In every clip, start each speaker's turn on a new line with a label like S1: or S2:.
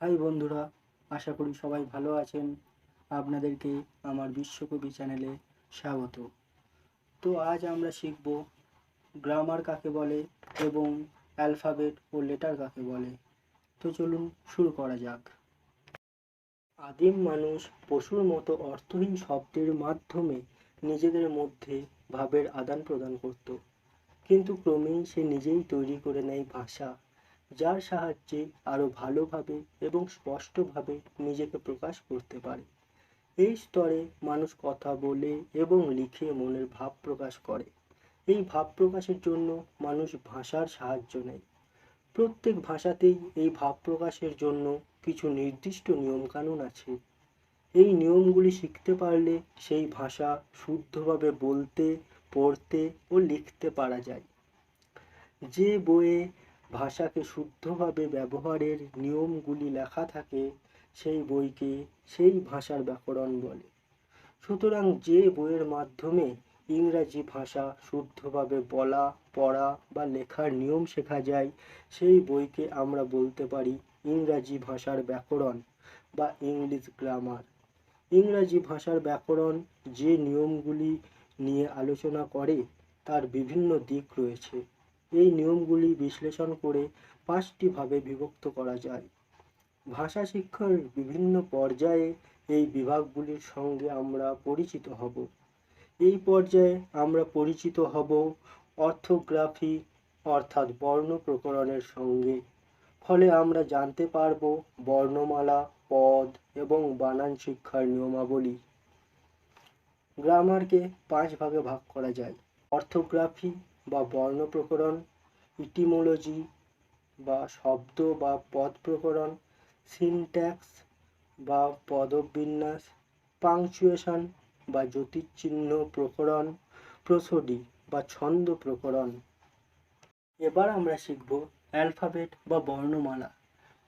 S1: High বন্ধুরা, আশা করি সবাই ভালো আছেন। আপনাদেরকে আমার বিশ্বকবি চ্যানেলে স্বাগত। তো আজ আমরা শিখব গ্রামার কাকে বলে এবং অ্যালফাবেট ও লেটার কাকে বলে। তো চলুন শুরু করা যাক। আদিম মানুষ পশুর মতো অর্থহীন শব্দের মাধ্যমে নিজেদের মধ্যে ভাবের আদান প্রদান করত, কিন্তু ক্রমেই সে নিজেই তৈরি করে নেয় ভাষা, যার সাহায্যে আরও ভালোভাবে এবং স্পষ্টভাবে নিজেকে প্রকাশ করতে পারে। এই স্তরে মানুষ কথা বলে এবং লিখে মনের ভাব প্রকাশ করে। এই ভাব প্রকাশের জন্য মানুষ ভাষার সাহায্য নেয়। প্রত্যেক ভাষাতেই এই ভাব প্রকাশের জন্য কিছু নির্দিষ্ট নিয়মকানুন আছে। এই নিয়মগুলি শিখতে পারলে সেই ভাষা শুদ্ধভাবে বলতে, পড়তে ও লিখতে পারা যায়। যে বইয়ে ভাষাকে শুদ্ধভাবে ব্যবহারের নিয়মগুলি লেখা থাকে সেই বইকে সেই ভাষার ব্যাকরণ বলে। সুতরাং যে বইয়ের মাধ্যমে ইংরাজি ভাষা শুদ্ধভাবে বলা, পড়া বা লেখার নিয়ম শেখা যায় সেই বইকে আমরা বলতে পারি ইংরাজি ভাষার ব্যাকরণ বা ইংলিশ গ্রামার। ইংরাজি ভাষার ব্যাকরণ যে নিয়মগুলি নিয়ে আলোচনা করে তার বিভিন্ন দিক রয়েছে। এই নিয়মগুলি বিশ্লেষণ করে 5টি ভাগে বিভক্ত করা যায়। ভাষা শিক্ষার বিভিন্ন পর্যায়ে এই বিভাগগুলির সঙ্গে আমরা পরিচিত হব। এই পর্যায়ে আমরা পরিচিত হব অর্থোগ্রাফি অর্থাৎ বর্ণ প্রকরণের সঙ্গে। ফলে আমরা জানতে পারব বর্ণমালা, পদ এবং বানান শিক্ষার নিয়মাবলী। গ্রামারকে 5 ভাগে ভাগ করা যায়: অর্থোগ্রাফি বা বর্ণ প্রকরণ, ইটিমোলজি বা শব্দ বা পদ প্রকরণ, সিনট্যাক্স বা পদবিন্যাস, পাংচুয়েশন বা জ্যোতির্চিহ্ন প্রকরণ, প্রোসোডি বা ছন্দ প্রকরণ। এবার আমরা শিখব অ্যালফাবেট বা বর্ণমালা,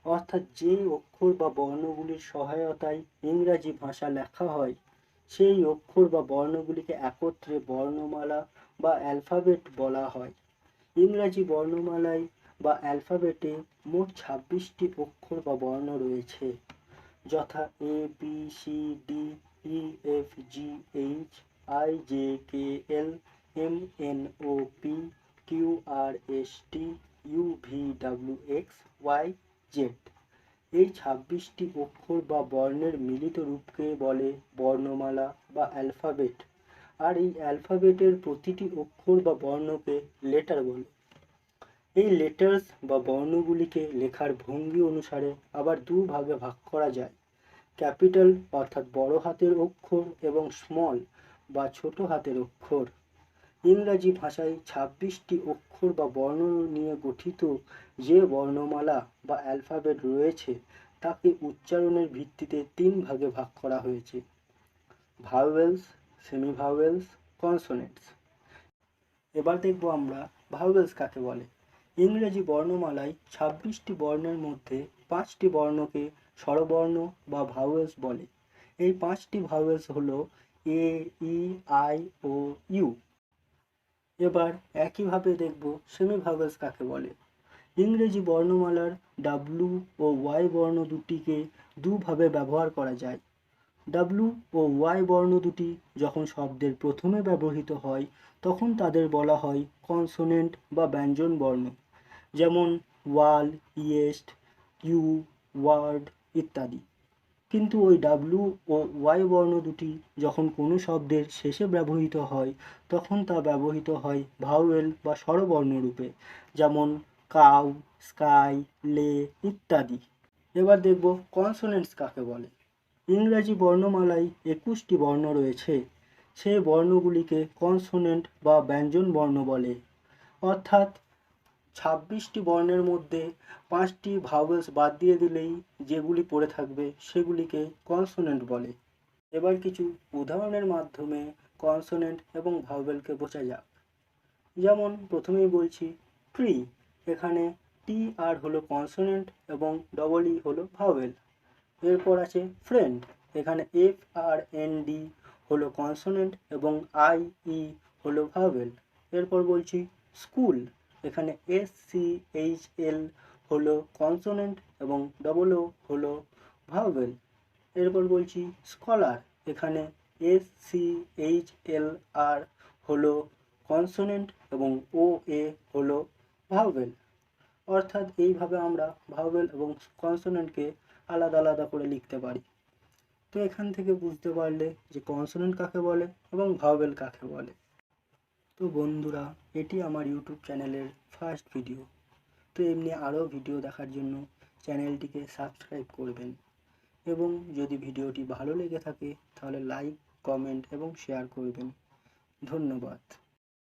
S1: অর্থাৎ যে অক্ষর বা বর্ণগুলির সহায়তায় ইংরাজি ভাষা লেখা হয় সেই অক্ষর বা বর্ণগুলিকে একত্রে বর্ণমালা বা অ্যালফাবেট বলা হয়। ইংরাজি বর্ণমালায় বা অ্যালফাবেটে মোট 26টি অক্ষর বা বর্ণ রয়েছে, যথা A, B, C, D, E, F, G, H, I, J, K, L, M, N, O, P, Q, R, S, T, U, V, W, X, Y, Z. এই 26টি অক্ষর বা বর্ণের মিলিত রূপকে বলে বর্ণমালা বা অ্যালফাবেট। আর এই অ্যালফাবেটের প্রতিটি অক্ষর বা বর্ণকে লেটার বলে। এই লেটার্স বা বর্ণগুলিকে লেখার ভঙ্গি অনুসারে আবার 2 ভাগে ভাগ করা যায়: ক্যাপিটাল অর্থাৎ বড় হাতের অক্ষর এবং স্মল বা ছোট হাতের অক্ষর। ইংরাজি ভাষায় 26টি অক্ষর বা বর্ণ নিয়ে গঠিত যে বর্ণমালা বা অ্যালফাবেট রয়েছে তাকে উচ্চারণের ভিত্তিতে 3 ভাগে ভাগ করা হয়েছে: ভাওয়েলস, সেমি ভাওয়েলস, কনসোনেন্টস। এবার দেখব আমরা ভাওয়েলস কাকে বলে। ইংরেজি বর্ণমালায় 26টি বর্ণের মধ্যে 5টি বর্ণকে স্বরবর্ণ বা ভাওয়েলস বলে। এই 5টি ভাওয়েলস হলো এ, ই, আই ও ইউ। এবার একইভাবে দেখব সেমি ভাওয়েলস কাকে বলে। ইংরেজি বর্ণমালার ডাব্লু ও ওয়াই বর্ণ দুটিকে দুভাবে ব্যবহার করা যায়। ডাব্লু ও ওয়াই বর্ণ দুটি যখন শব্দের প্রথমে ব্যবহৃত হয় তখন তাদের বলা হয় কনসোনেন্ট বা ব্যঞ্জন বর্ণ, যেমন ওয়াল, ইয়েস্ট, ইউ, ওয়ার্ড ইত্যাদি। কিন্তু ওই ডাব্লু ও ওয়াই বর্ণ দুটি যখন কোনো শব্দের শেষে ব্যবহৃত হয় তখন তা ব্যবহৃত হয় ভাওয়েল বা স্বরবর্ণ রূপে, যেমন কাউ, স্কাই, লে ইত্যাদি। এবার দেখব কনসোনেন্টস কাকে বলে। ইংরাজি বর্ণমালায় 21টি বর্ণ রয়েছে। সেই বর্ণগুলিকে কনসোনেন্ট বা ব্যঞ্জন বর্ণ বলে, অর্থাৎ 26টি বর্ণের মধ্যে 5টি ভাওয়েলস বাদ দিয়ে দিলেই যেগুলি পড়ে থাকবে সেগুলিকে কনসোনেন্ট বলে। এবার কিছু উদাহরণের মাধ্যমে কনসোনেন্ট এবং ভাওয়েলকে বোঝা যাক। যেমন প্রথমেই বলছি ট্রি, এখানে টি আর হলো কনসোনেন্ট এবং ডবল ই হলো ভাওয়েল। এরপর আছে ফ্রেন্ড, এখানে এফ আর এন ডি হলো কনসোনেন্ট এবং আই ই হলো ভাওয়েল। এরপর বলছি স্কুল, এখানে এস সি এইচ এল হলো কনসোনেন্ট এবং ডবল ও হলো ভাওয়েল। এরপর বলছি স্কলার, এখানে SCHLR হলো কনসোনেন্ট এবং OA হলো ভাওয়েল। অর্থাৎ এইভাবে আমরা ভাওয়েল এবং কনসোনেন্টকে আলাদা আলাদা করে লিখতে পারি। তো এখান থেকে বুঝতে পারলে যে কনসোনেন্ট কাকে বলে এবং ভাওয়েল কাকে বলে। তো বন্ধুরা, এটি আমার ইউটিউব চ্যানেলের ফার্স্ট ভিডিও। তো এমনি আরও ভিডিও দেখার জন্য চ্যানেলটিকে সাবস্ক্রাইব করবেন এবং যদি ভিডিওটি ভালো লেগে থাকে তাহলে লাইক, কমেন্ট এবং শেয়ার করবেন। ধন্যবাদ।